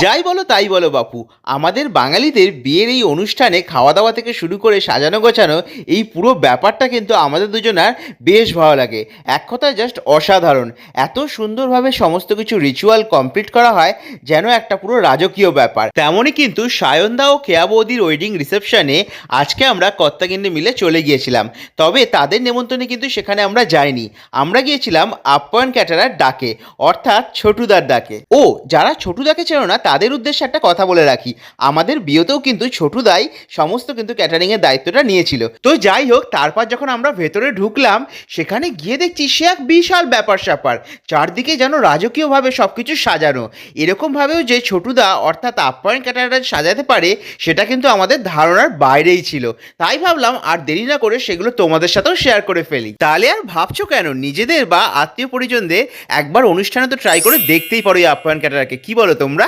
যাই বলো তাই বলো বাপু, আমাদের বাঙালিদের বিয়ের এই অনুষ্ঠানে খাওয়া দাওয়া থেকে শুরু করে সাজানো গোছানো এই পুরো ব্যাপারটা কিন্তু আমাদের দুজনার বেশ ভালো লাগে। এক কথায় জাস্ট অসাধারণ। এত সুন্দরভাবে সমস্ত কিছু রিচুয়াল কমপ্লিট করা হয়, যেন একটা পুরো রাজকীয় ব্যাপার। তেমনই কিন্তু সায়নদা ও কেয়া বৌদির ওয়েডিং রিসেপশনে আজকে আমরা কর্তাগিন্নি মিলে চলে গিয়েছিলাম। তবে তাদের নেমন্তন্নে কিন্তু সেখানে আমরা যাইনি, আমরা গিয়েছিলাম আপ্যায়ন ক্যাটারার ডাকে, অর্থাৎ ছোটুদার ডাকে। ও যারা ছোটুদাকে চেনো না তাদের উদ্দেশ্যে একটা কথা বলে রাখি, আমাদের বিয়েতেও কিন্তু ছোটুদাই সমস্ত কিন্তু ক্যাটারিং এর দায়িত্বটা নিয়েছিল। তো যাই হোক, তারপর যখন আমরা ভেতরে ঢুকলাম, সেখানে গিয়ে দেখছি সে এক বিশাল ব্যাপার স্যাপার। চারদিকে যেন রাজকীয়ভাবে সবকিছু সাজানো। এরকম ভাবেও যে ছোটুদা অর্থাৎ আপ্যায়ন ক্যাটারার সাজাতে পারে, সেটা কিন্তু আমাদের ধারণার বাইরেই ছিল। তাই ভাবলাম আর দেরি না করে সেগুলো তোমাদের সাথেও শেয়ার করে ফেলি। তাহলে আর ভাবছো কেন, নিজেদের বা আত্মীয় পরিজনদের একবার অনুষ্ঠানে তো ট্রাই করে দেখতেই পারো এই আপ্যায়ন ক্যাটারারকে, কি বলো তোমরা?